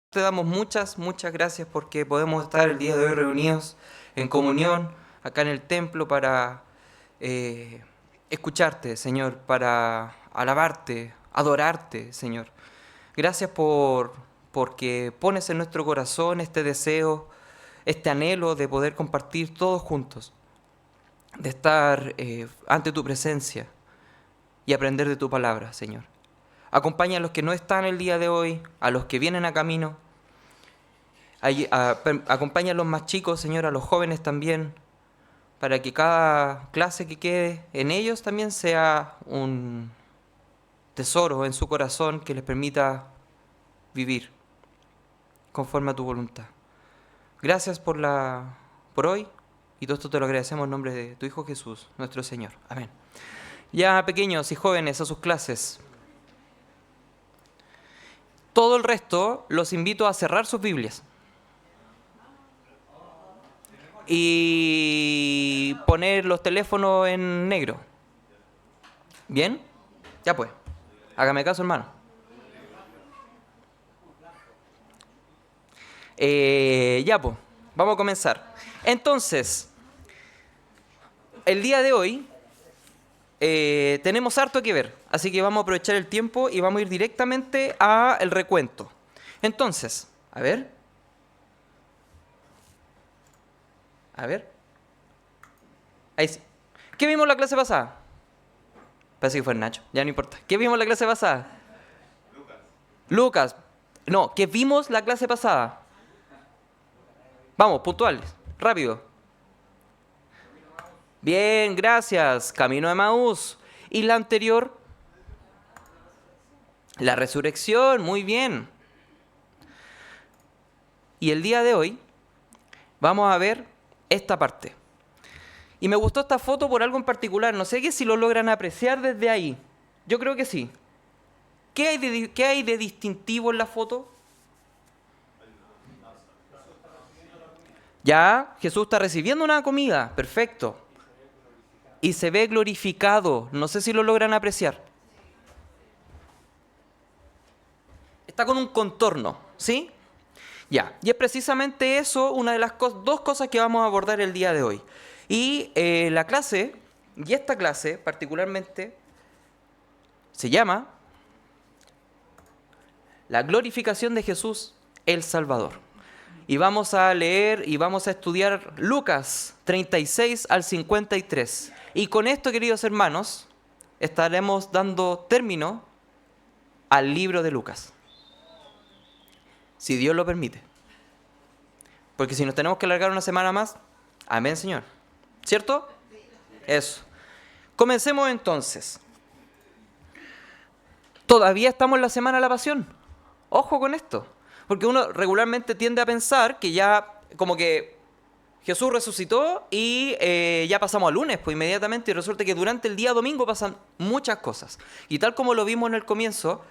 Te damos muchas gracias porque podemos estar el día de hoy reunidos en comunión acá en el templo para escucharte, Señor, para alabarte, adorarte, Señor. Gracias porque pones en nuestro corazón este deseo, este anhelo de poder compartir todos juntos, de estar ante tu presencia y aprender de tu palabra, Señor. Acompaña a los que no están el día de hoy, a los que vienen a camino. Acompaña a los más chicos, Señor, a los jóvenes también, para que cada clase que quede en ellos también sea un tesoro en su corazón que les permita vivir conforme a tu voluntad. Gracias por hoy y todo esto te lo agradecemos en nombre de tu Hijo Jesús, nuestro Señor. Amén. Ya pequeños y jóvenes a sus clases. Todo el resto los invito a cerrar sus Biblias y poner los teléfonos en negro. ¿Bien? Ya pues. Hágame caso, hermano. Ya pues. Vamos a comenzar. Entonces, el día de hoy tenemos harto que ver. Así que vamos a aprovechar el tiempo y vamos a ir directamente al recuento. Entonces, a ver. A ver. Ahí sí. ¿Qué vimos la clase pasada? Parece que fue el Nacho. Ya no importa. ¿Qué vimos la clase pasada? Lucas. No, ¿qué vimos la clase pasada? Vamos, puntuales. Rápido. Bien, gracias. Camino de Emaús. ¿Y la anterior? La resurrección. Muy bien. Y el día de hoy vamos a ver esta parte. Y me gustó esta foto por algo en particular. No sé si lo logran apreciar desde ahí. Yo creo que sí. ¿Qué hay de distintivo en la foto? Ya, Jesús está recibiendo una comida. Perfecto. Y se ve glorificado. No sé si lo logran apreciar. Está con un contorno, ¿sí? Ya, y es precisamente eso una de las dos cosas que vamos a abordar el día de hoy. Y la clase, y esta clase particularmente, se llama La glorificación de Jesús el Salvador. Y vamos a leer y vamos a estudiar Lucas 36 al 53. Y con esto, queridos hermanos, estaremos dando término al libro de Lucas. Si Dios lo permite. Porque si nos tenemos que alargar una semana más, amén, Señor. ¿Cierto? Eso. Comencemos entonces. Todavía estamos en la semana de la pasión. Ojo con esto. Porque uno regularmente tiende a pensar que ya como que Jesús resucitó y ya pasamos al lunes, pues inmediatamente, y resulta que durante el día domingo pasan muchas cosas. Y tal como lo vimos en el comienzo,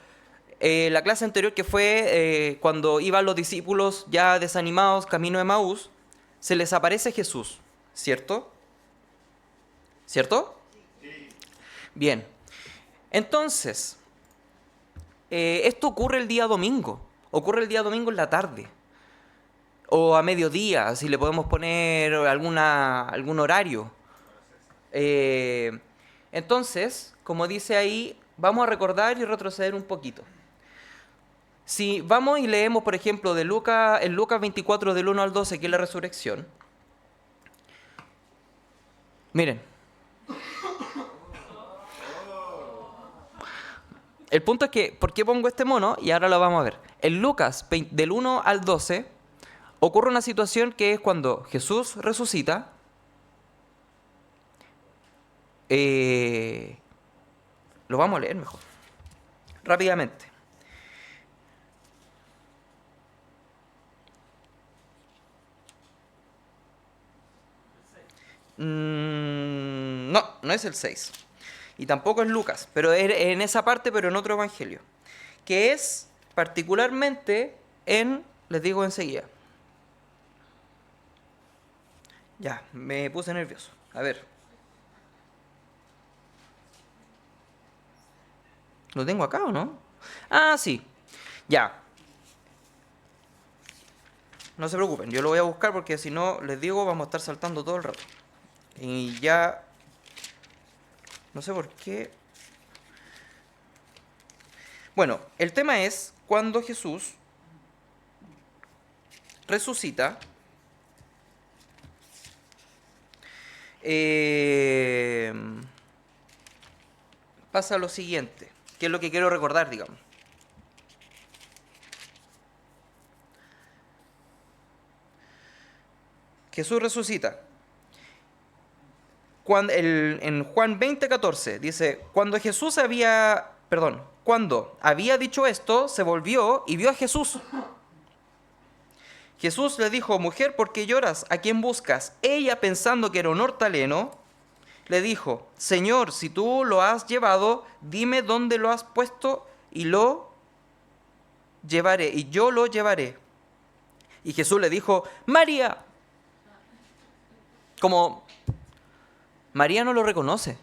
la clase anterior que fue cuando iban los discípulos ya desanimados camino de Emaús, se les aparece Jesús, ¿cierto? ¿Cierto? Bien. Entonces, esto ocurre el día domingo. Ocurre el día domingo en la tarde. O a mediodía, si le podemos poner algún horario. Entonces, como dice ahí, vamos a recordar y retroceder un poquito. Si vamos y leemos, por ejemplo, en Lucas 24 del 1 al 12, que es la resurrección. Miren. El punto es que, ¿por qué pongo este mono? Y ahora lo vamos a ver. En Lucas del 1 al 12 ocurre una situación que es cuando Jesús resucita. Lo vamos a leer mejor. Rápidamente. No es el 6. Y tampoco es Lucas, pero es en esa parte, pero en otro evangelio. Que es particularmente les digo enseguida. Ya, me puse nervioso. A ver. ¿Lo tengo acá o no? Ah, sí. Ya. No se preocupen, yo lo voy a buscar porque si no, les digo, vamos a estar saltando todo el rato. Y ya... No sé por qué... Bueno, el tema es cuando Jesús resucita, pasa lo siguiente, que es lo que quiero recordar, digamos. Jesús resucita. En Juan 20:14 dice, cuando había dicho esto, se volvió y vio a Jesús. Jesús le dijo, mujer, ¿por qué lloras? ¿A quién buscas? Ella, pensando que era un hortelano, le dijo, Señor, si tú lo has llevado, dime dónde lo has puesto y lo llevaré, y yo lo llevaré. Y Jesús le dijo, María. Como María no lo reconoce.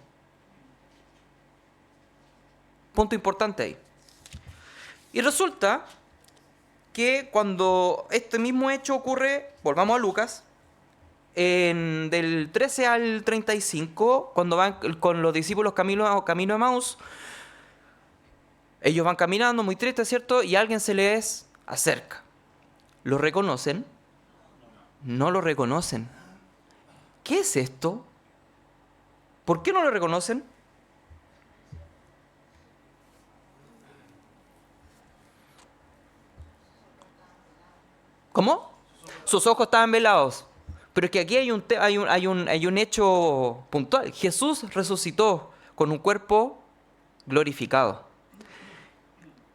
Punto importante ahí. Y resulta que cuando este mismo hecho ocurre, volvamos a Lucas, del 13 al 35, cuando van con los discípulos camino a Emaús, ellos van caminando muy tristes, ¿cierto? Y alguien se les acerca. ¿Lo reconocen? No lo reconocen. ¿Qué es esto? ¿Por qué no lo reconocen? ¿Cómo? Sus ojos estaban velados. Pero es que aquí hay un hecho puntual. Jesús resucitó con un cuerpo glorificado.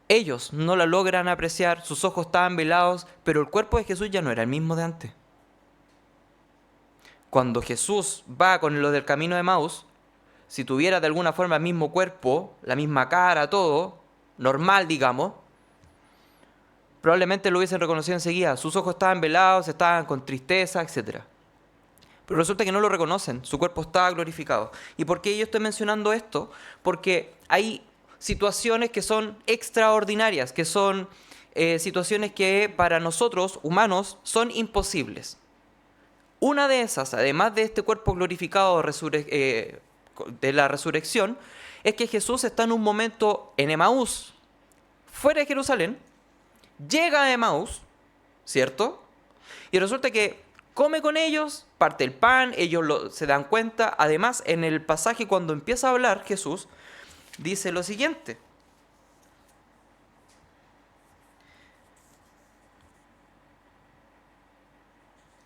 Ellos no la logran apreciar, sus ojos estaban velados, pero el cuerpo de Jesús ya no era el mismo de antes. Cuando Jesús va con lo del camino de Emaús, si tuviera de alguna forma el mismo cuerpo, la misma cara, todo, normal, digamos, probablemente lo hubiesen reconocido enseguida. Sus ojos estaban velados, estaban con tristeza, etc. Pero resulta que no lo reconocen, su cuerpo estaba glorificado. ¿Y por qué yo estoy mencionando esto? Porque hay situaciones que son extraordinarias, que son situaciones que para nosotros, humanos, son imposibles. Una de esas, además de este cuerpo glorificado de la resurrección, es que Jesús está en un momento en Emaús, fuera de Jerusalén, llega a Emaús, ¿cierto? Y resulta que come con ellos, parte el pan, ellos se dan cuenta. Además, en el pasaje cuando empieza a hablar Jesús, dice lo siguiente.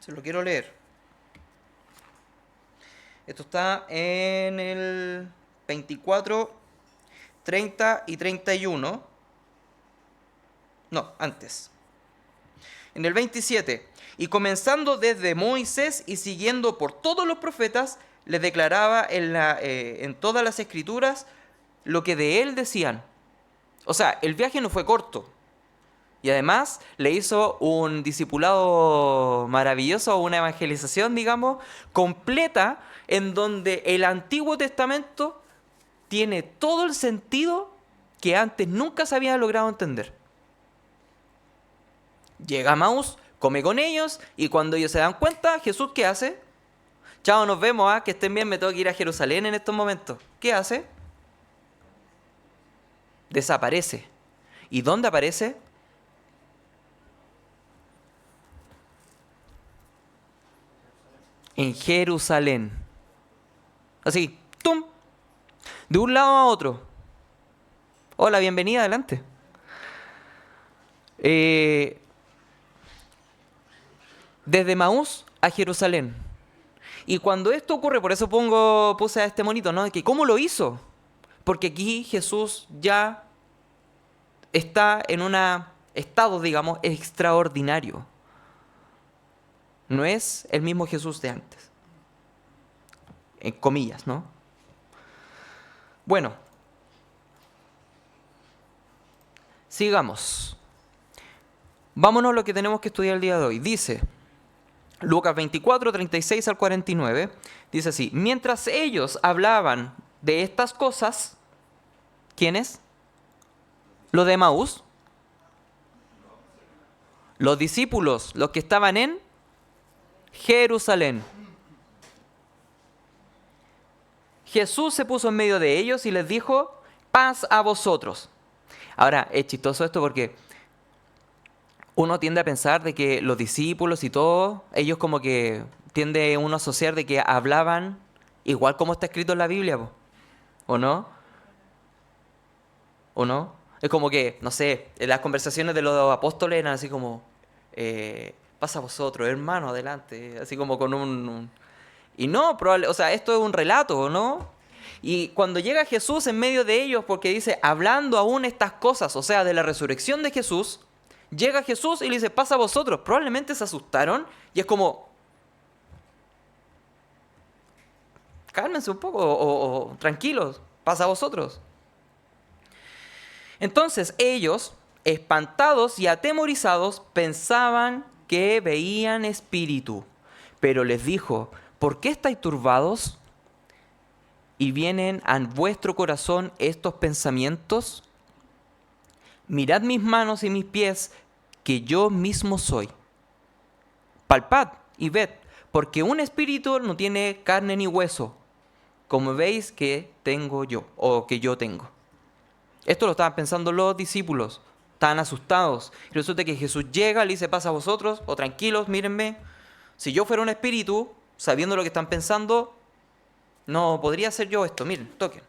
Se lo quiero leer. Esto está en el 24, 30 y 31. No, antes. En el 27. Y comenzando desde Moisés y siguiendo por todos los profetas, les declaraba en todas las escrituras lo que de él decían. O sea, el viaje no fue corto. Y además le hizo un discipulado maravilloso, una evangelización, digamos, completa, en donde el Antiguo Testamento tiene todo el sentido que antes nunca se había logrado entender. Llega a Emaús, come con ellos, y cuando ellos se dan cuenta, Jesús, ¿qué hace? Chao, nos vemos, que estén bien, me tengo que ir a Jerusalén en estos momentos. ¿Qué hace? Desaparece. ¿Y dónde aparece? En Jerusalén. Así, ¡tum! De un lado a otro. Hola, bienvenida, adelante. Desde Emaús a Jerusalén. Y cuando esto ocurre, por eso puse a este monito, ¿no? Que ¿cómo lo hizo? Porque aquí Jesús ya está en un estado, digamos, extraordinario. No es el mismo Jesús de antes. En comillas, ¿no? Bueno. Sigamos. Vámonos a lo que tenemos que estudiar el día de hoy. Dice Lucas 24, 36 al 49. Dice así. Mientras ellos hablaban de estas cosas, ¿quiénes? ¿Los de Emaús? Los discípulos, los que estaban en Jerusalén. Jesús se puso en medio de ellos y les dijo, paz a vosotros. Ahora, es chistoso esto porque uno tiende a pensar de que los discípulos y todo, ellos como que tiende uno a asociar de que hablaban igual como está escrito en la Biblia, po. ¿O no? ¿O no? Es como que, no sé, en las conversaciones de los apóstoles eran así como, pasa a vosotros, hermano, adelante, así como con Y no, o sea, esto es un relato, ¿no? Y cuando llega Jesús en medio de ellos, porque dice, hablando aún estas cosas, o sea, de la resurrección de Jesús, llega Jesús y le dice, pasa a vosotros. Probablemente se asustaron y es como, cálmense un poco o tranquilos, pasa a vosotros. Entonces ellos, espantados y atemorizados, pensaban que veían espíritu. Pero les dijo, ¿por qué estáis turbados? ¿Y vienen a vuestro corazón estos pensamientos? Mirad mis manos y mis pies, que yo mismo soy. Palpad y ved, porque un espíritu no tiene carne ni hueso, como veis que tengo yo, o que yo tengo. Esto lo estaban pensando los discípulos, estaban asustados. Y resulta que Jesús llega, le dice, pasa a vosotros, o tranquilos, mírenme. Si yo fuera un espíritu, sabiendo lo que están pensando, no podría ser yo esto, miren, toquen.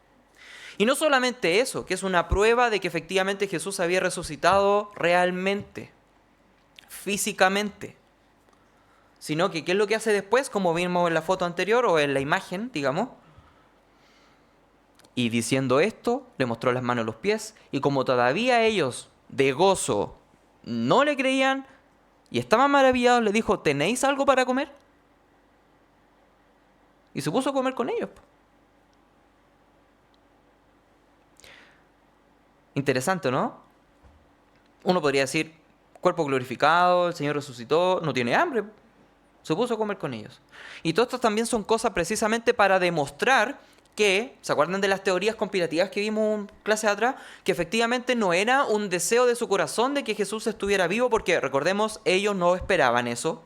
Y no solamente eso, que es una prueba de que efectivamente Jesús había resucitado realmente, físicamente, sino que ¿qué es lo que hace después? Como vimos en la foto anterior o en la imagen, digamos. Y diciendo esto, le mostró las manos y los pies, y como todavía ellos de gozo no le creían y estaban maravillados, le dijo, ¿tenéis algo para comer? Y se puso a comer con ellos. Interesante, ¿no? Uno podría decir, cuerpo glorificado, el Señor resucitó, no tiene hambre. Se puso a comer con ellos. Y todo esto también son cosas precisamente para demostrar que, ¿se acuerdan de las teorías conspirativas que vimos en clase atrás? Que efectivamente no era un deseo de su corazón de que Jesús estuviera vivo, porque recordemos, ellos no esperaban eso,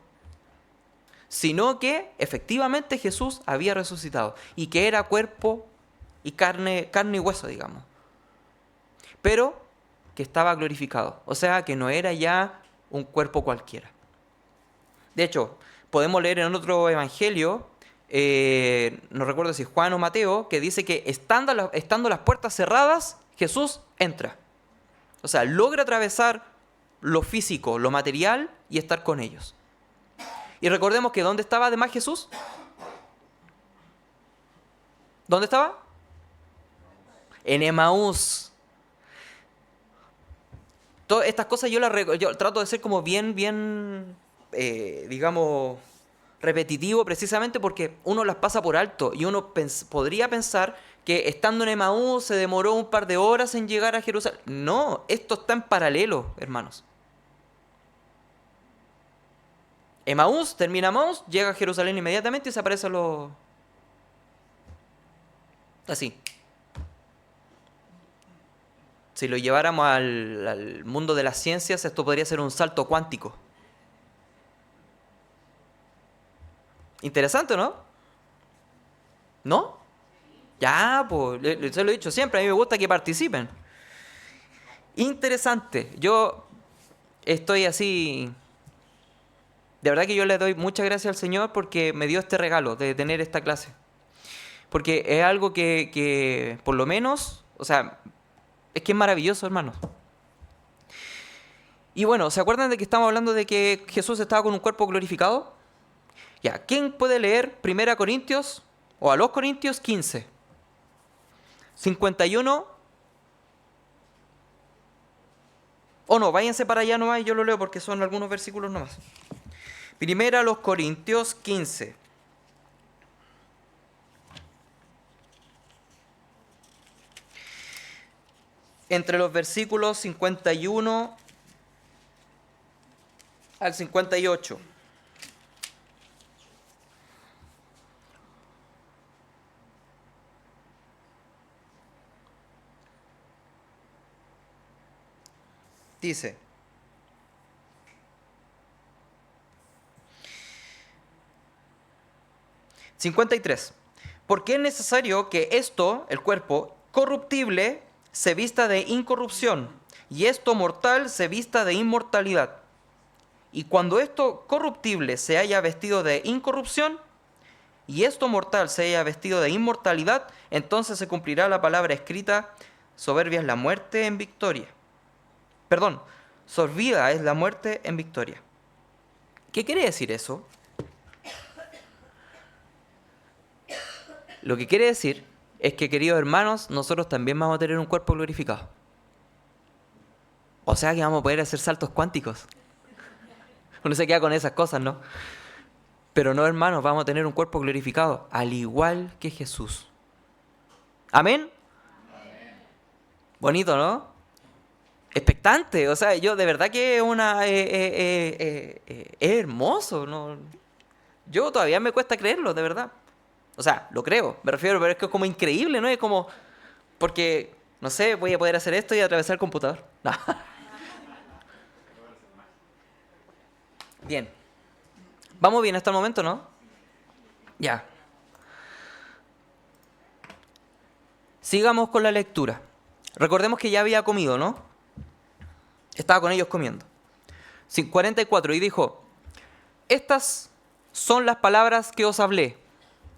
sino que efectivamente Jesús había resucitado y que era cuerpo y carne y hueso, digamos. Pero que estaba glorificado, o sea, que no era ya un cuerpo cualquiera. De hecho, podemos leer en otro evangelio, no recuerdo si es Juan o Mateo, que dice que estando las puertas cerradas, Jesús entra. O sea, logra atravesar lo físico, lo material y estar con ellos. Y recordemos que ¿dónde estaba además Jesús? ¿Dónde estaba? En Emaús. Todas estas cosas yo trato de ser como bien, digamos, repetitivo precisamente porque uno las pasa por alto y uno podría pensar que estando en Emaús se demoró un par de horas en llegar a Jerusalén. No, esto está en paralelo, hermanos. Emaús, termina Emaús, llega a Jerusalén inmediatamente y se aparece así. Si lo lleváramos al mundo de las ciencias, esto podría ser un salto cuántico. Interesante, ¿no? ¿No? Ya, pues, se lo he dicho siempre, a mí me gusta que participen. Interesante. Yo estoy así. De verdad que yo le doy muchas gracias al Señor porque me dio este regalo de tener esta clase. Porque es algo que por lo menos, o sea, es que es maravilloso, hermanos. Y bueno, ¿se acuerdan de que estamos hablando de que Jesús estaba con un cuerpo glorificado? Ya, ¿quién puede leer 1 Corintios o a los Corintios 15? 51. O no, váyanse para allá nomás y yo lo leo porque son algunos versículos nomás. 1 Corintios 15. Entre los versículos 51 al 58. Dice, 53. Porque es necesario que esto, el cuerpo corruptible, se vista de incorrupción, y esto mortal se vista de inmortalidad. Y cuando esto corruptible se haya vestido de incorrupción, y esto mortal se haya vestido de inmortalidad, entonces se cumplirá la palabra escrita: soberbia es la muerte en victoria. Perdón, sorbida es la muerte en victoria. ¿Qué quiere decir eso? Lo que quiere decir es que, queridos hermanos, nosotros también vamos a tener un cuerpo glorificado. O sea que vamos a poder hacer saltos cuánticos. Uno se queda con esas cosas, ¿no? Pero no, hermanos, vamos a tener un cuerpo glorificado, al igual que Jesús. ¿Amén? Bonito, ¿no? Expectante. O sea, yo de verdad que es hermoso, ¿no? Yo todavía me cuesta creerlo, de verdad. O sea, lo creo, me refiero, pero es que es como increíble, ¿no? Es como, porque, no sé, voy a poder hacer esto y atravesar el computador. No. Bien. ¿Vamos bien hasta el momento, no? Ya. Sigamos con la lectura. Recordemos que ya había comido, ¿no? Estaba con ellos comiendo. 44, y dijo: estas son las palabras que os hablé.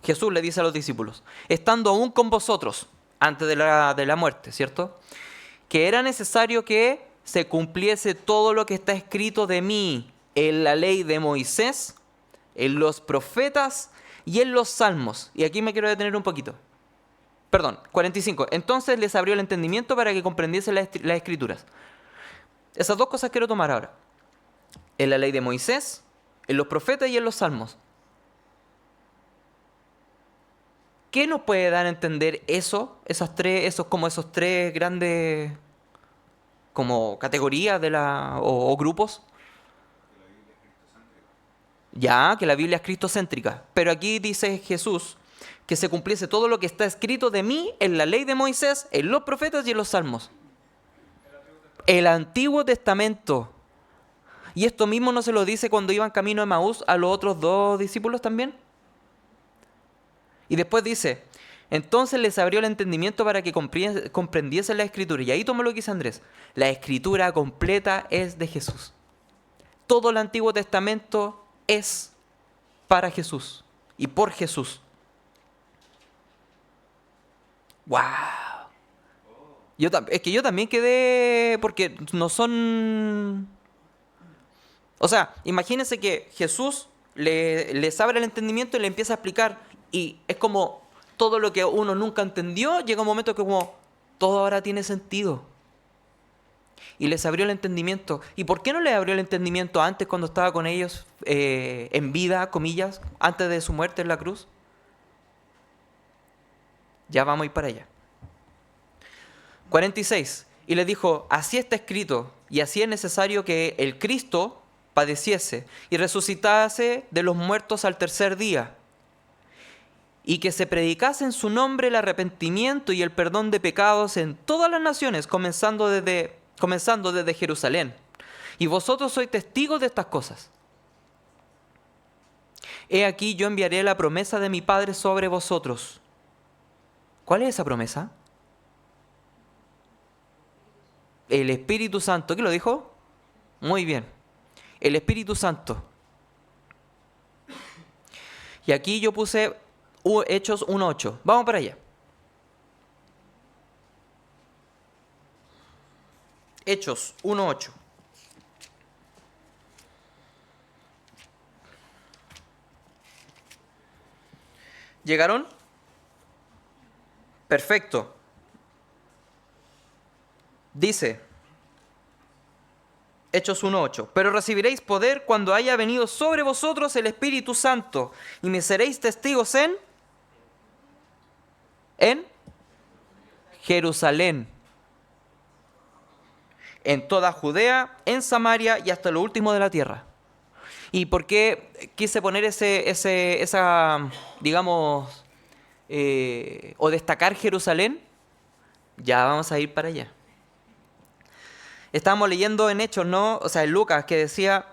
Jesús le dice a los discípulos, estando aún con vosotros, antes de la muerte, ¿cierto? Que era necesario que se cumpliese todo lo que está escrito de mí en la ley de Moisés, en los profetas y en los salmos. Y aquí me quiero detener un poquito. Perdón, 45. Entonces les abrió el entendimiento para que comprendiesen las escrituras. Esas dos cosas quiero tomar ahora. En la ley de Moisés, en los profetas y en los salmos. ¿Qué nos puede dar a entender eso? Esos tres grandes como categorías o grupos. Ya, que la Biblia es cristocéntrica. Pero aquí dice Jesús que se cumpliese todo lo que está escrito de mí en la ley de Moisés, en los profetas y en los salmos. El Antiguo Testamento. ¿Y esto mismo no se lo dice cuando iban camino a Emaús a los otros dos discípulos también? Y después dice, entonces les abrió el entendimiento para que comprendiesen la Escritura. Y ahí tomó lo que dice Andrés. La Escritura completa es de Jesús. Todo el Antiguo Testamento es para Jesús y por Jesús. ¡Wow! Es que yo también quedé, porque no son... O sea, imagínense que Jesús les abre el entendimiento y le empieza a explicar. Y es como todo lo que uno nunca entendió, llega un momento que como todo ahora tiene sentido. Y les abrió el entendimiento. ¿Y por qué no les abrió el entendimiento antes, cuando estaba con ellos en vida, comillas, antes de su muerte en la cruz? Ya vamos a ir para allá. 46. Y les dijo, así está escrito, y así es necesario que el Cristo padeciese y resucitase de los muertos al tercer día, y que se predicase en su nombre el arrepentimiento y el perdón de pecados en todas las naciones, comenzando desde Jerusalén. Y vosotros sois testigos de estas cosas. He aquí yo enviaré la promesa de mi Padre sobre vosotros. ¿Cuál es esa promesa? El Espíritu Santo. ¿Qué lo dijo? Muy bien. El Espíritu Santo. Y aquí yo puse Hechos 1:8. Vamos para allá. Hechos 1:8. ¿Llegaron? Perfecto. Dice, Hechos 1:8, pero recibiréis poder cuando haya venido sobre vosotros el Espíritu Santo, y me seréis testigos en Jerusalén, en toda Judea, en Samaria y hasta lo último de la tierra. ¿Y por qué quise poner esa, digamos, o destacar Jerusalén? Ya vamos a ir para allá. Estábamos leyendo en Hechos, ¿no? O sea, en Lucas, que decía,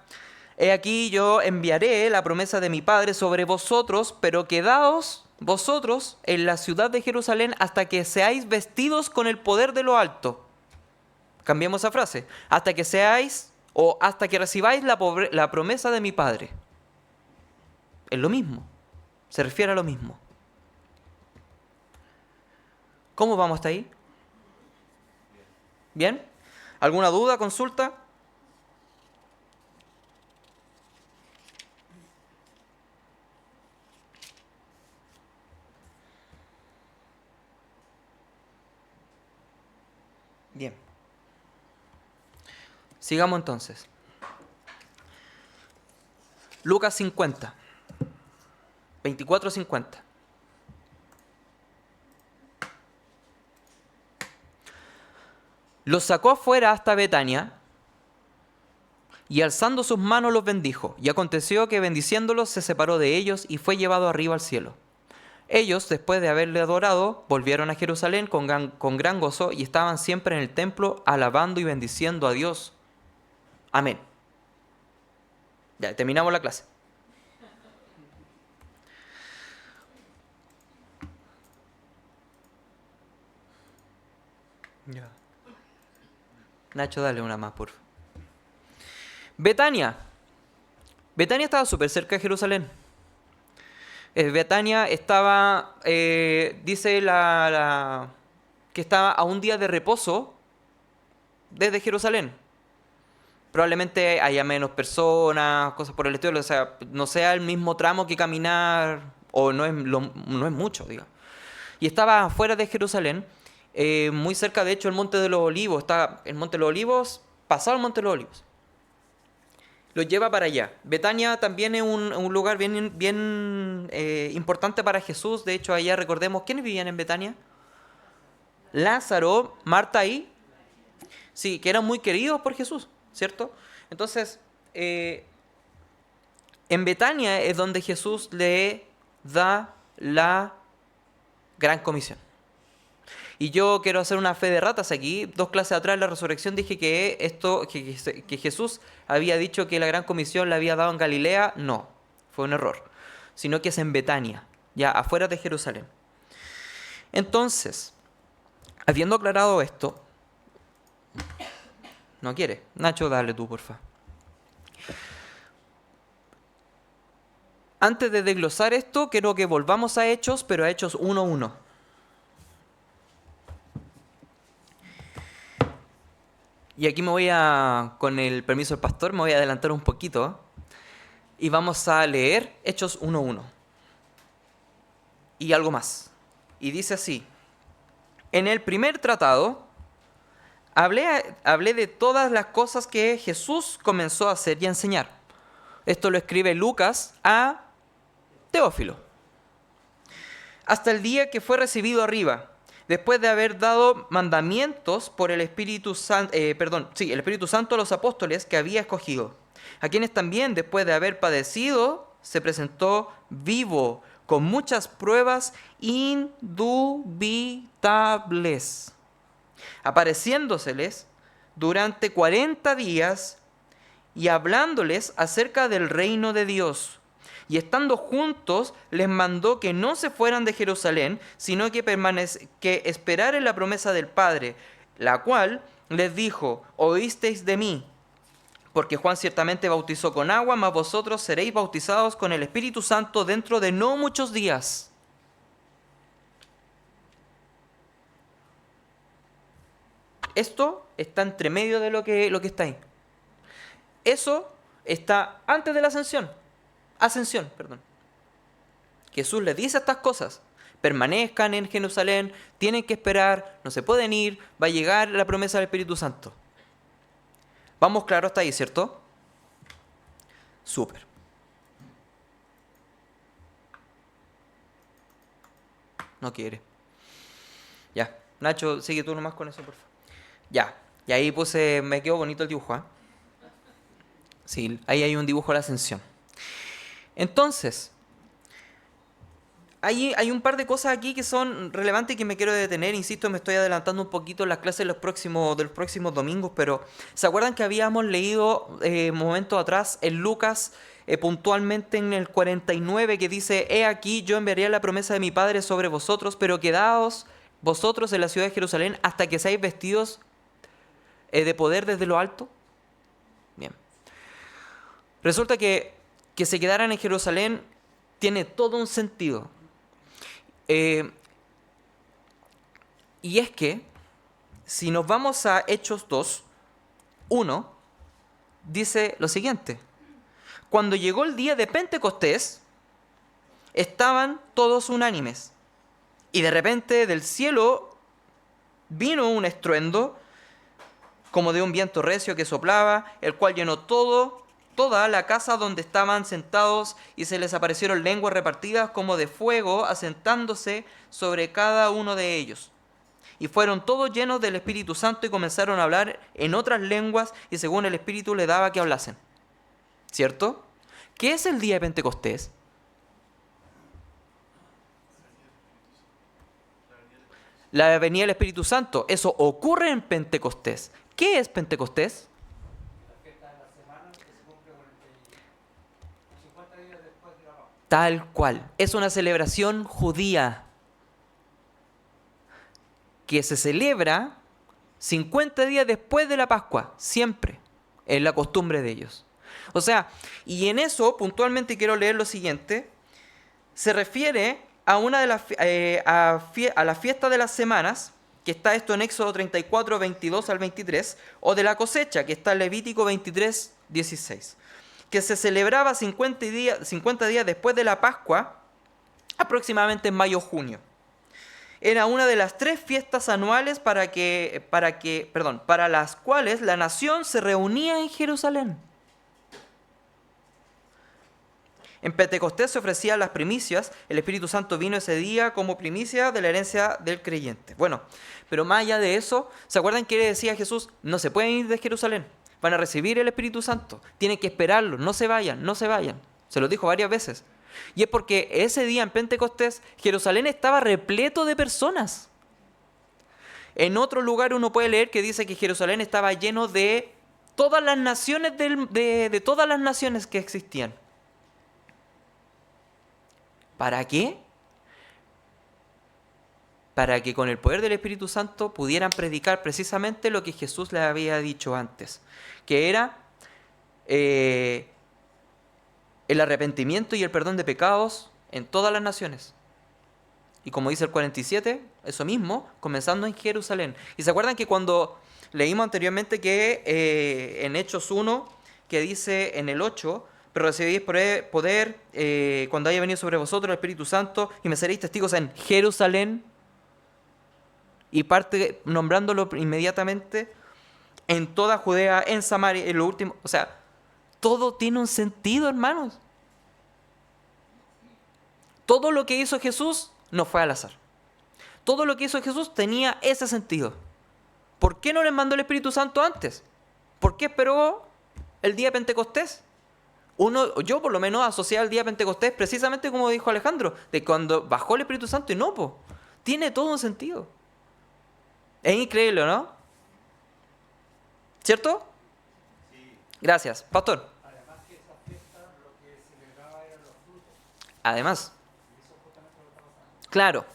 He aquí yo enviaré la promesa de mi Padre sobre vosotros, pero quedaos vosotros en la ciudad de Jerusalén hasta que seáis vestidos con el poder de lo alto. Cambiemos esa frase. Hasta que seáis o hasta que recibáis la promesa de mi Padre. Es lo mismo. Se refiere a lo mismo. ¿Cómo vamos hasta ahí? ¿Bien? ¿Alguna duda, consulta? Bien. Sigamos entonces. Lucas 50. 24-50. Los sacó afuera hasta Betania y alzando sus manos los bendijo. Y aconteció que bendiciéndolos se separó de ellos y fue llevado arriba al cielo. Ellos, después de haberle adorado, volvieron a Jerusalén con gran gozo y estaban siempre en el templo alabando y bendiciendo a Dios. Amén. Ya, terminamos la clase. Ya. Nacho, dale una más, por favor. Betania. Betania estaba súper cerca de Jerusalén. Betania estaba, dice que estaba a un día de reposo desde Jerusalén. Probablemente haya menos personas, cosas por el estilo, o sea, no sea el mismo tramo que caminar, o no es mucho, digamos. Y estaba afuera de Jerusalén, muy cerca, de hecho, el Monte de los Olivos. Está el Monte de los Olivos, pasado el Monte de los Olivos. Lo lleva para allá. Betania también es un lugar bien importante para Jesús. De hecho, allá recordemos, ¿quiénes vivían en Betania? Lázaro, Marta y... Sí, que eran muy queridos por Jesús, ¿cierto? Entonces, en Betania es donde Jesús le da la gran comisión. Y yo quiero hacer una fe de ratas aquí. 2 clases atrás en la resurrección dije que Jesús había dicho que la gran comisión la había dado en Galilea. No, fue un error. Sino que es en Betania, ya afuera de Jerusalén. Entonces, habiendo aclarado esto... ¿No quiere? Nacho, dale tú, porfa. Antes de desglosar esto, quiero que volvamos a Hechos, pero a Hechos 1:1. Y aquí con el permiso del pastor, me voy a adelantar un poquito. Y vamos a leer Hechos 1:1. Y algo más. Y dice así. En el primer tratado, hablé de todas las cosas que Jesús comenzó a hacer y a enseñar. Esto lo escribe Lucas a Teófilo. Hasta el día que fue recibido arriba, después de haber dado mandamientos por el Espíritu Santo, el Espíritu Santo a los apóstoles que había escogido, a quienes también, después de haber padecido, se presentó vivo, con muchas pruebas indubitables, apareciéndoseles durante 40 días y hablándoles acerca del reino de Dios. Y estando juntos, les mandó que no se fueran de Jerusalén, sino que esperaran la promesa del Padre, la cual les dijo: oísteis de mí, porque Juan ciertamente bautizó con agua, mas vosotros seréis bautizados con el Espíritu Santo dentro de no muchos días. Esto está entre medio de lo que está ahí. Eso está antes de la ascensión. Jesús les dice estas cosas. Permanezcan en Jerusalén, tienen que esperar, no se pueden ir, va a llegar la promesa del Espíritu Santo. Vamos claro hasta ahí, ¿cierto? Súper. No quiere. Ya, Nacho, sigue tú nomás con eso, por favor. Ya, y ahí me quedó bonito el dibujo, ¿eh? Sí, ahí hay un dibujo de la ascensión. Entonces, hay un par de cosas aquí que son relevantes y que me quiero detener. Insisto, me estoy adelantando un poquito en las clases de los próximos domingos, pero ¿se acuerdan que habíamos leído momentos atrás en Lucas, puntualmente en el 49, que dice: He aquí, yo enviaré la promesa de mi Padre sobre vosotros, pero quedaos vosotros en la ciudad de Jerusalén hasta que seáis vestidos de poder desde lo alto? Bien. Resulta que se quedaran en Jerusalén tiene todo un sentido. Y es que, si nos vamos a Hechos 2, 1, dice lo siguiente: cuando llegó el día de Pentecostés, estaban todos unánimes, y de repente del cielo vino un estruendo, como de un viento recio que soplaba, el cual llenó toda la casa donde estaban sentados, y se les aparecieron lenguas repartidas como de fuego, asentándose sobre cada uno de ellos. Y fueron todos llenos del Espíritu Santo y comenzaron a hablar en otras lenguas, y según el Espíritu le daba que hablasen. ¿Cierto? ¿Qué es el día de Pentecostés? La venida del Espíritu Santo. Eso ocurre en Pentecostés. ¿Qué es Pentecostés? Tal cual. Es una celebración judía que se celebra 50 días después de la Pascua, siempre. Es la costumbre de ellos. O sea, y en eso puntualmente quiero leer lo siguiente. Se refiere a una de a la fiesta de las semanas, que está esto en Éxodo 34, 22 al 23, o de la cosecha, que está en Levítico 23, 16, que se celebraba 50 días después de la Pascua, aproximadamente en mayo o junio. Era una de las 3 fiestas anuales para las cuales la nación se reunía en Jerusalén. En Pentecostés se ofrecían las primicias. El Espíritu Santo vino ese día como primicia de la herencia del creyente. Bueno, pero más allá de eso, ¿se acuerdan que decía Jesús? No se pueden ir de Jerusalén, van a recibir el Espíritu Santo, tienen que esperarlo, no se vayan, no se vayan. Se lo dijo varias veces. Y es porque ese día en Pentecostés, Jerusalén estaba repleto de personas. En otro lugar uno puede leer que dice que Jerusalén estaba lleno de todas las naciones de todas las naciones que existían. ¿Para qué? Para que con el poder del Espíritu Santo pudieran predicar precisamente lo que Jesús les había dicho antes, que era el arrepentimiento y el perdón de pecados en todas las naciones. Y como dice el 47, eso mismo, comenzando en Jerusalén. ¿Y se acuerdan que cuando leímos anteriormente que en Hechos 1, que dice en el 8... pero recibís poder cuando haya venido sobre vosotros el Espíritu Santo, y me seréis testigos en Jerusalén, y parte nombrándolo inmediatamente, en toda Judea, en Samaria, en lo último? O sea, todo tiene un sentido, hermanos. Todo lo que hizo Jesús no fue al azar. Todo lo que hizo Jesús tenía ese sentido. ¿Por qué no les mandó el Espíritu Santo antes? ¿Por qué esperó el día de Pentecostés? Yo por lo menos asociaba el día de Pentecostés precisamente como dijo Alejandro, de cuando bajó el Espíritu Santo, y no, tiene todo un sentido. Es increíble, ¿no? ¿Cierto? Sí. Gracias. Pastor. Además que esa fiesta lo que celebraba eran los frutos. Además. Y eso justamente lo estamos hablando. Claro.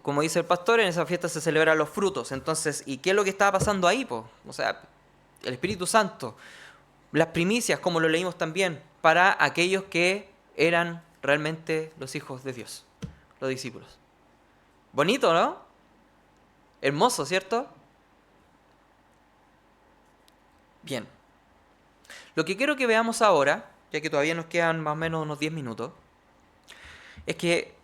Como dice el pastor, en esa fiesta se celebran los frutos. Entonces, ¿y qué es lo que estaba pasando ahí, O sea, el Espíritu Santo. Las primicias, como lo leímos también, para aquellos que eran realmente los hijos de Dios, los discípulos. Bonito, ¿no? Hermoso, ¿cierto? Bien. Lo que quiero que veamos ahora, ya que todavía nos quedan más o menos unos 10 minutos, es que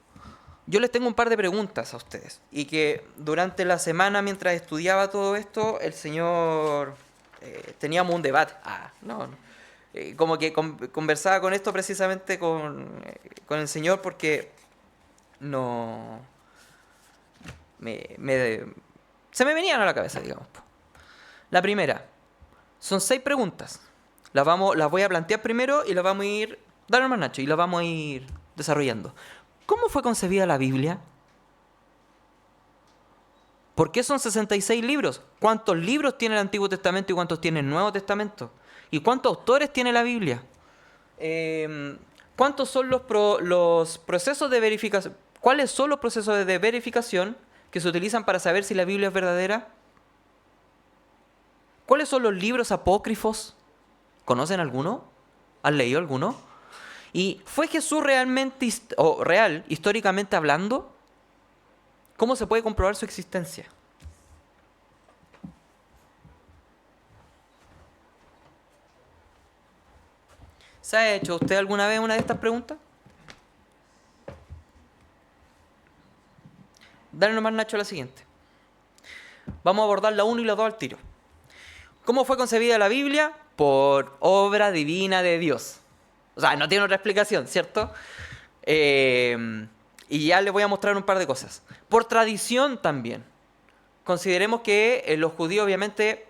yo les tengo un par de preguntas a ustedes. Y que durante la semana, mientras estudiaba todo esto, el Señor... teníamos un debate. Como que conversaba con esto precisamente con el Señor, porque no se me venían a la cabeza, digamos. La primera, son 6 preguntas. Las voy a plantear primero y las vamos a ir, dale hermano Nacho, y las vamos a ir desarrollando. ¿Cómo fue concebida la Biblia? ¿Por qué son 66 libros? ¿Cuántos libros tiene el Antiguo Testamento y cuántos tiene el Nuevo Testamento? ¿Y cuántos autores tiene la Biblia? ¿Cuántos son los procesos de verificación? ¿Cuáles son los procesos de verificación que se utilizan para saber si la Biblia es verdadera? ¿Cuáles son los libros apócrifos? ¿Conocen alguno? ¿Han leído alguno? ¿Y fue Jesús realmente, históricamente hablando? ¿Cómo se puede comprobar su existencia? ¿Se ha hecho usted alguna vez una de estas preguntas? Dale nomás, Nacho, a la siguiente. Vamos a abordar la 1 y la 2 al tiro. ¿Cómo fue concebida la Biblia? Por obra divina de Dios. O sea, no tiene otra explicación, ¿cierto? Y ya les voy a mostrar un par de cosas. Por tradición también. Consideremos que los judíos, obviamente,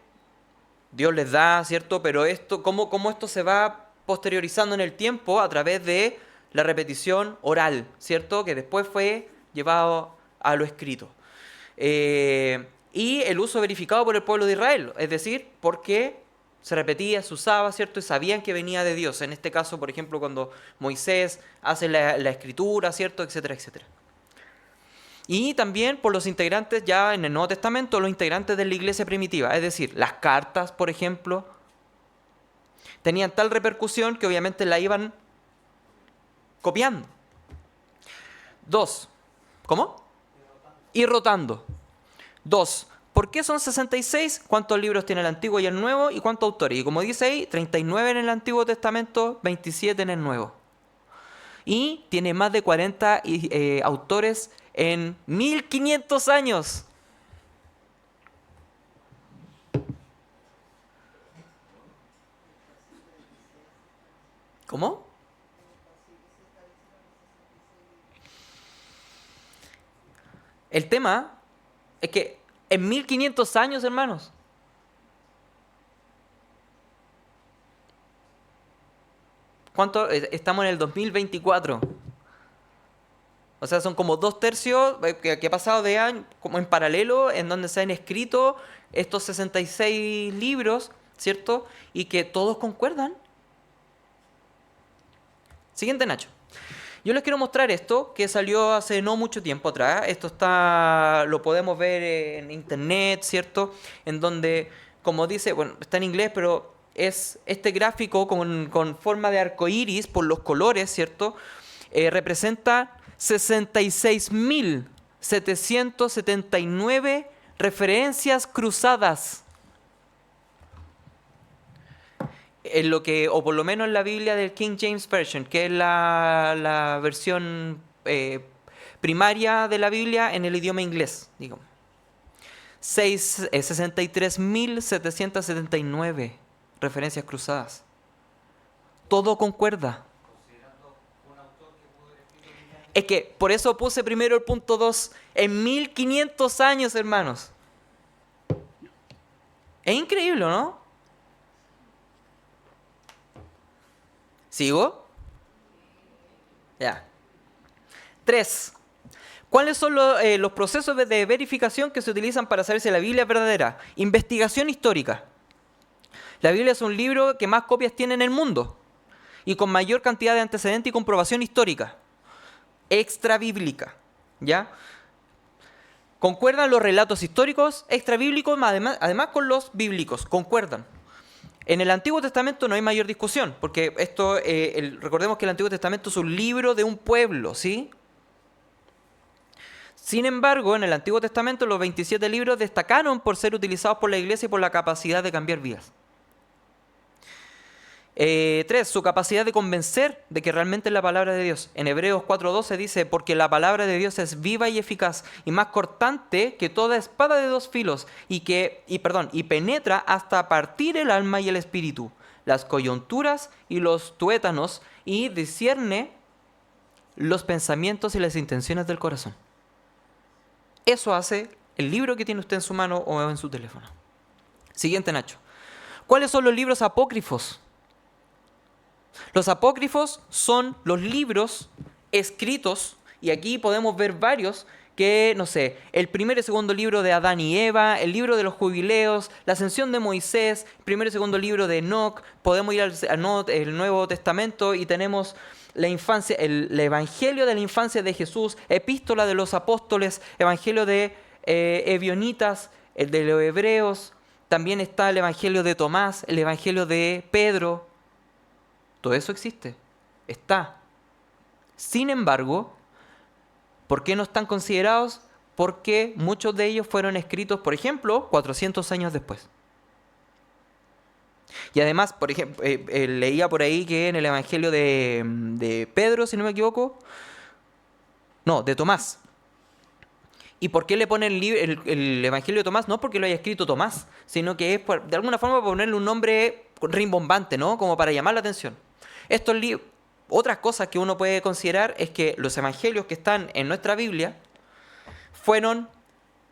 Dios les da, ¿cierto? Pero cómo esto se va posteriorizando en el tiempo a través de la repetición oral, ¿cierto? Que después fue llevado a lo escrito. Y el uso verificado por el pueblo de Israel, es decir, porque se repetía, se usaba, ¿cierto? Y sabían que venía de Dios. En este caso, por ejemplo, cuando Moisés hace la escritura, ¿cierto? Etcétera, etcétera. Y también por los integrantes ya en el Nuevo Testamento, los integrantes de la iglesia primitiva. Es decir, las cartas, por ejemplo, tenían tal repercusión que obviamente la iban copiando. 2. ¿Cómo? Y rotando. 2. ¿Por qué son 66? ¿Cuántos libros tiene el Antiguo y el Nuevo? ¿Y cuántos autores? Y como dice ahí, 39 en el Antiguo Testamento, 27 en el Nuevo. Y tiene más de 40 autores en 1500 años. ¿Cómo? El tema es que en 1500 años, hermanos, ¿cuánto? Estamos en el 2024. O sea, son como 2/3 que ha pasado de año, como en paralelo, en donde se han escrito estos 66 libros, ¿cierto? Y que todos concuerdan. Siguiente, Nacho. Yo les quiero mostrar esto, que salió hace no mucho tiempo atrás. Esto lo podemos ver en internet, ¿cierto? En donde, como dice, bueno, está en inglés, pero es este gráfico con forma de arco iris por los colores, ¿cierto? Representa 66.779 referencias cruzadas. En lo que, o por lo menos en la Biblia del King James Version, que es la versión primaria de la Biblia en el idioma inglés, digamos. 63.779 referencias cruzadas. Todo concuerda. Es que por eso puse primero el punto 2. En 1500 años, hermanos. Es increíble, ¿no? ¿Sigo? Ya. 3. ¿Cuáles son los procesos de verificación que se utilizan para saber si la Biblia es verdadera? Investigación histórica. La Biblia es un libro que más copias tiene en el mundo y con mayor cantidad de antecedentes y comprobación histórica. Extrabíblica. ¿Ya? Concuerdan los relatos históricos extrabíblicos, además con los bíblicos. Concuerdan. En el Antiguo Testamento no hay mayor discusión, porque recordemos que el Antiguo Testamento es un libro de un pueblo, ¿sí? Sin embargo, en el Antiguo Testamento los 27 libros destacaron por ser utilizados por la Iglesia y por la capacidad de cambiar vidas. 3. Su capacidad de convencer de que realmente es la palabra de Dios. En Hebreos 4:12 dice, porque la palabra de Dios es viva y eficaz y más cortante que toda espada de 2 filos y penetra hasta partir el alma y el espíritu, las coyunturas y los tuétanos y discierne los pensamientos y las intenciones del corazón. Eso hace el libro que tiene usted en su mano o en su teléfono. Siguiente, Nacho. ¿Cuáles son los libros apócrifos? Los apócrifos son los libros escritos y aquí podemos ver varios que, no sé, el primer y segundo libro de Adán y Eva, el libro de los jubileos, la ascensión de Moisés, el primer y segundo libro de Enoc, podemos ir al Nuevo Testamento y tenemos la infancia, el evangelio de la infancia de Jesús, epístola de los apóstoles, evangelio de Ebionitas, el de los hebreos, también está el evangelio de Tomás, el evangelio de Pedro. Todo eso existe, está. Sin embargo, ¿por qué no están considerados? Porque muchos de ellos fueron escritos, por ejemplo, 400 años después. Y además, por ejemplo, leía por ahí que en el Evangelio de Pedro, si no me equivoco, no, de Tomás. ¿Y por qué le ponen el Evangelio de Tomás? No porque lo haya escrito Tomás, sino que es de alguna forma para ponerle un nombre rimbombante, ¿no? Como para llamar la atención. Otras cosas que uno puede considerar es que los evangelios que están en nuestra Biblia fueron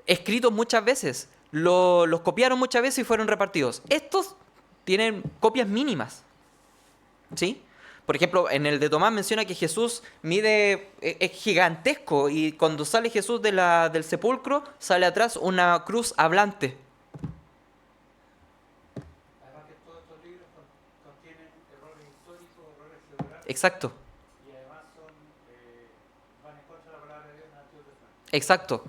escritos muchas veces, los copiaron muchas veces y fueron repartidos. Estos tienen copias mínimas, ¿sí? Por ejemplo, en el de Tomás menciona que Jesús es gigantesco y cuando sale Jesús del sepulcro sale atrás una cruz hablante. Además que todos estos libros contienen errores históricos, errores geográficos, Exacto, y además van en contra de la palabra de Dios en el Antiguo Testamento. exacto.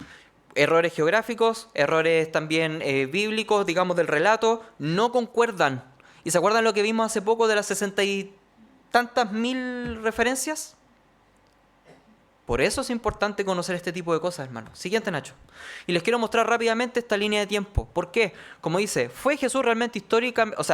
Errores geográficos, errores también bíblicos, digamos, del relato, no concuerdan. ¿Y se acuerdan lo que vimos hace poco de las 60 y tantas mil referencias? Por eso es importante conocer este tipo de cosas, hermano. Siguiente, Nacho. Y les quiero mostrar rápidamente esta línea de tiempo. ¿Por qué? Como dice, ¿fue Jesús realmente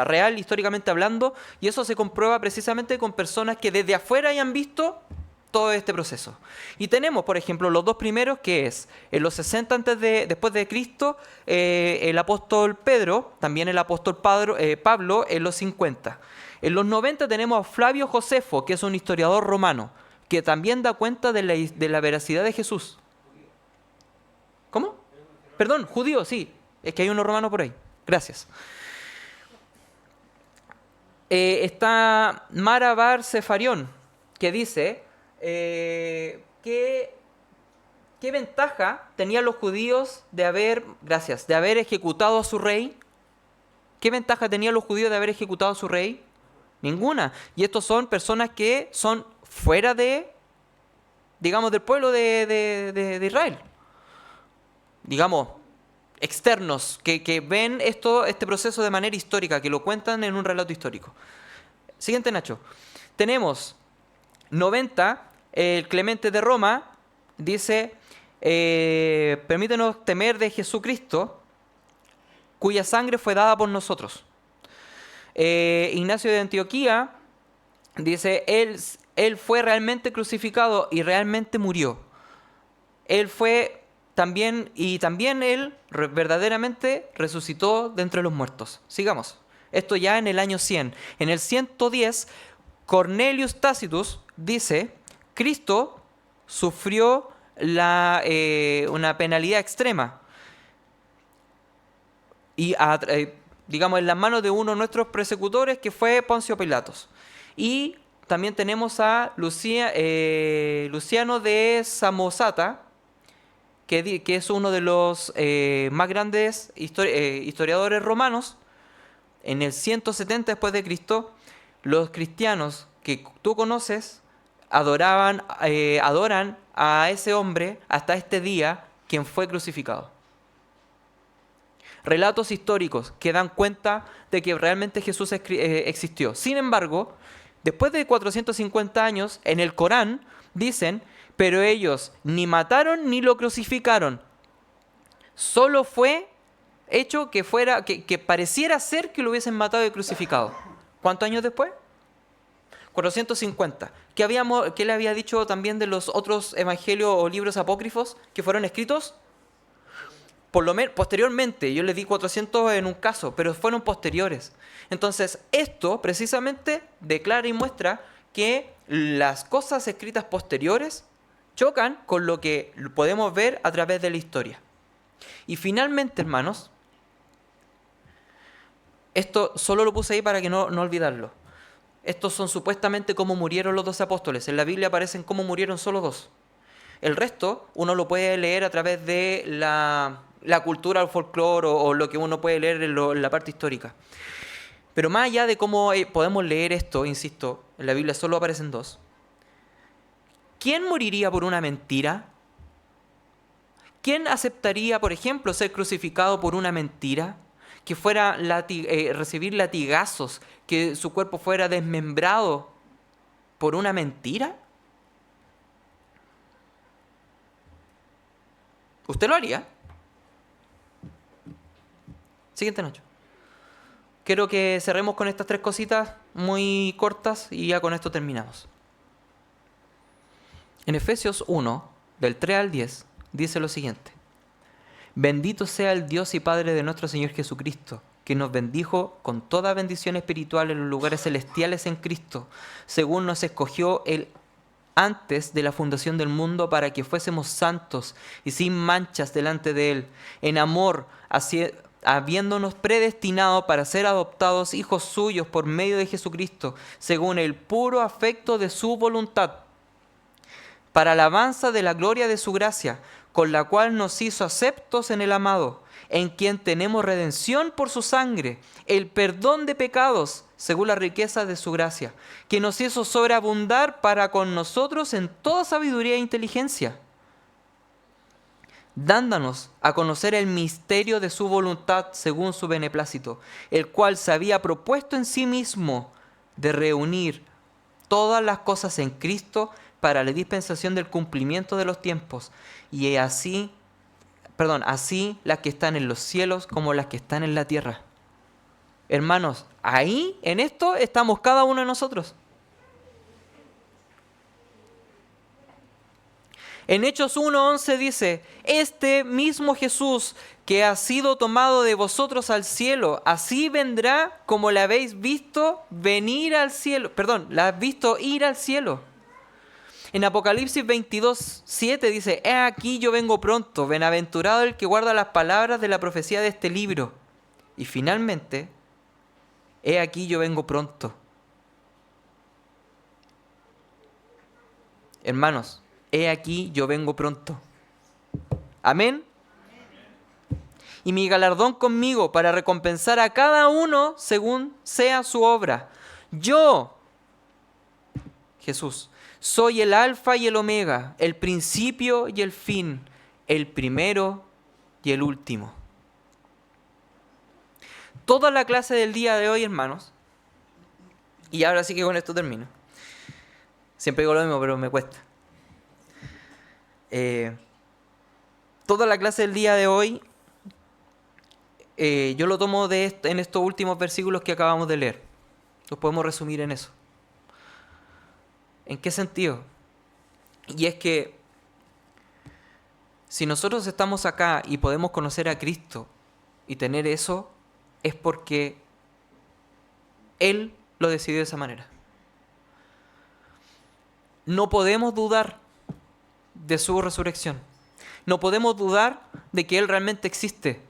real históricamente hablando? Y eso se comprueba precisamente con personas que desde afuera hayan visto todo este proceso. Y tenemos, por ejemplo, los dos primeros, que es en los 60 después de Cristo, el apóstol Pedro, también el apóstol Pablo en los 50. En los 90 tenemos a Flavio Josefo, que es un historiador romano, que también da cuenta de la veracidad de Jesús. ¿Cómo? Perdón, judío, sí. Es que hay uno romano por ahí. Gracias. Está Mara Bar Sefarión, que dice ¿qué ventaja tenían los judíos de haber ejecutado a su rey? ¿Qué ventaja tenían los judíos de haber ejecutado a su rey? Ninguna. Y estos son personas que son fuera digamos, del pueblo de Israel. Digamos, externos, que ven este proceso de manera histórica, que lo cuentan en un relato histórico. Siguiente, Nacho. Tenemos 90, el Clemente de Roma dice, permítenos temer de Jesucristo, cuya sangre fue dada por nosotros. Ignacio de Antioquía dice, él fue realmente crucificado y realmente murió. Él fue también, y también él verdaderamente resucitó de entre los muertos. Sigamos. Esto ya en el año 100. En el 110, Cornelius Tacitus dice, Cristo sufrió una penalidad extrema. Y digamos, en las manos de uno de nuestros persecutores, que fue Poncio Pilatos. Y también tenemos a Luciano de Samosata, que es uno de los más grandes historiadores romanos. En el 170 después de Cristo, los cristianos que tú conoces adoran a ese hombre hasta este día, quien fue crucificado. Relatos históricos que dan cuenta de que realmente Jesús existió. Sin embargo, después de 450 años, en el Corán dicen, pero ellos ni mataron ni lo crucificaron. Solo fue hecho que pareciera ser que lo hubiesen matado y crucificado. ¿Cuántos años después? 450. ¿Qué le había dicho también de los otros evangelios o libros apócrifos que fueron escritos? Por lo menos posteriormente, yo les di 400 en un caso, pero fueron posteriores. Entonces, esto precisamente declara y muestra que las cosas escritas posteriores chocan con lo que podemos ver a través de la historia. Y finalmente, hermanos, esto solo lo puse ahí para que no olvidarlo. Estos son supuestamente cómo murieron los 12 apóstoles. En la Biblia aparecen cómo murieron solo 2. El resto uno lo puede leer a través de la cultura, el folclore o lo que uno puede leer en la parte histórica. Pero más allá de cómo podemos leer esto, insisto, en la Biblia solo aparecen dos. ¿Quién moriría por una mentira? ¿Quién aceptaría, por ejemplo, ser crucificado por una mentira? Que fuera recibir latigazos, que su cuerpo fuera desmembrado por una mentira. ¿Usted lo haría? Siguiente, Nacho. Quiero que cerremos con estas 3 cositas muy cortas y ya con esto terminamos. En Efesios 1, del 3 al 10, dice lo siguiente. Bendito sea el Dios y Padre de nuestro Señor Jesucristo, que nos bendijo con toda bendición espiritual en los lugares celestiales en Cristo, según nos escogió Él antes de la fundación del mundo para que fuésemos santos y sin manchas delante de Él, en amor, habiéndonos predestinado para ser adoptados hijos suyos por medio de Jesucristo, según el puro afecto de su voluntad, para alabanza de la gloria de su gracia, con la cual nos hizo aceptos en el amado, en quien tenemos redención por su sangre, el perdón de pecados, según la riqueza de su gracia, que nos hizo sobreabundar para con nosotros en toda sabiduría e inteligencia, dándonos a conocer el misterio de su voluntad según su beneplácito, el cual se había propuesto en sí mismo de reunir todas las cosas en Cristo para la dispensación del cumplimiento de los tiempos, y así las que están en los cielos como las que están en la tierra. Hermanos, ahí, en esto, estamos cada uno de nosotros. En Hechos 1:11 dice, este mismo Jesús que ha sido tomado de vosotros al cielo, así vendrá como la habéis visto venir al cielo. La has visto ir al cielo. En Apocalipsis 22:7 dice, he aquí yo vengo pronto, bienaventurado el que guarda las palabras de la profecía de este libro. Y finalmente, he aquí yo vengo pronto. Hermanos, he aquí yo vengo pronto. Amén. Y mi galardón conmigo para recompensar a cada uno según sea su obra. Yo, Jesús, soy el alfa y el omega, el principio y el fin, el primero y el último. Toda la clase del día de hoy, hermanos, y ahora sí que con esto termino. Siempre digo lo mismo, pero me cuesta. Toda la clase del día de hoy, yo lo tomo en estos últimos versículos que acabamos de leer. Los podemos resumir en eso. ¿En qué sentido? Y es que si nosotros estamos acá y podemos conocer a Cristo y tener eso, es porque Él lo decidió de esa manera. No podemos dudar de su resurrección. No podemos dudar de que Él realmente existe.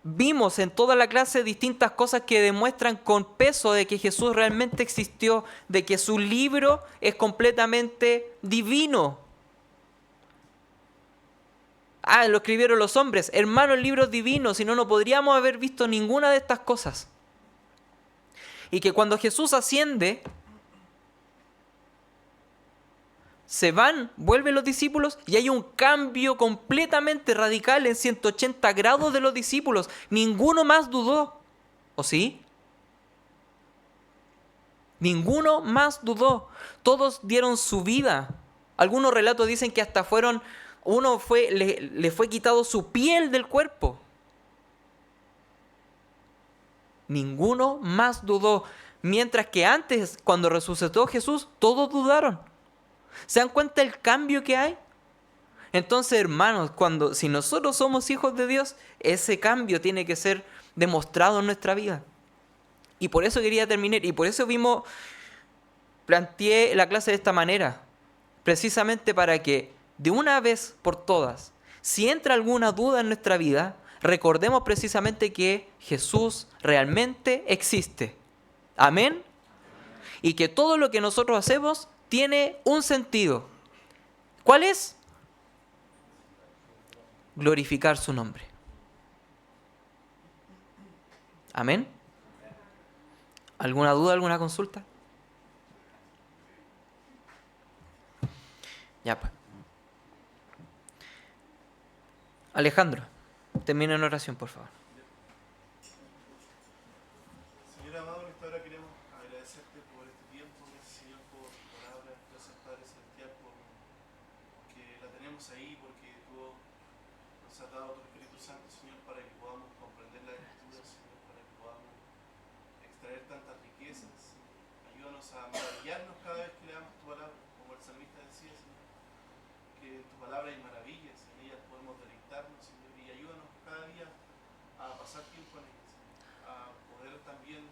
Vimos en toda la clase distintas cosas que demuestran con peso de que Jesús realmente existió, de que su libro es completamente divino. Lo escribieron los hombres. Hermano, el libro es divino, si no, no podríamos haber visto ninguna de estas cosas. Y que cuando Jesús asciende, vuelven los discípulos y hay un cambio completamente radical en 180 grados de los discípulos. Ninguno más dudó. ¿O sí? Ninguno más dudó. Todos dieron su vida. Algunos relatos dicen que hasta le fue quitado su piel del cuerpo. Ninguno más dudó. Mientras que antes, cuando resucitó Jesús, todos dudaron. ¿Se dan cuenta del cambio que hay? Entonces, hermanos, si nosotros somos hijos de Dios, ese cambio tiene que ser demostrado en nuestra vida. Y por eso quería terminar, y por eso planteé la clase de esta manera, precisamente para que de una vez por todas, si entra alguna duda en nuestra vida, recordemos precisamente que Jesús realmente existe. Amén. Y que todo lo que nosotros hacemos tiene un sentido. ¿Cuál es? Glorificar su nombre. Amén. ¿Alguna duda, alguna consulta? Ya pues. Alejandro, termina en oración, por favor. Señor amado, en esta hora queremos agradecerte por este tiempo, gracias Señor por tu palabra, gracias Padre Celestial porque la tenemos ahí, porque tú nos has dado tu Espíritu Santo, Señor, para que podamos comprender la Escritura, Señor, para que podamos extraer tantas riquezas. Ayúdanos a maravillarnos cada vez que leamos tu palabra, como el salmista decía, Señor, que en tu palabra hay maravillas, en ellas podemos deleitarnos, Señor, y ayúdanos cada día a pasar tiempo en ellas, Señor, a poder también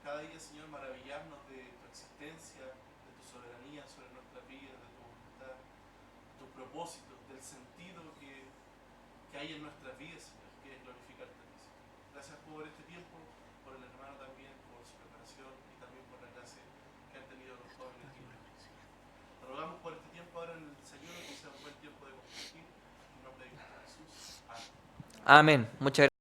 cada día, Señor, maravillarnos de tu existencia, de tu soberanía sobre nuestras vidas, de tu voluntad, de tus propósitos, del sentido que hay en nuestras vidas, Señor, que es glorificarte a ti, Señor. Gracias por este tiempo, por el hermano también, por su preparación y también por la clase que han tenido los jóvenes aquí. Te rogamos por este tiempo ahora en el Señor, que sea un buen tiempo de compartir. En nombre de Cristo Jesús. Amén. Amén. Muchas gracias.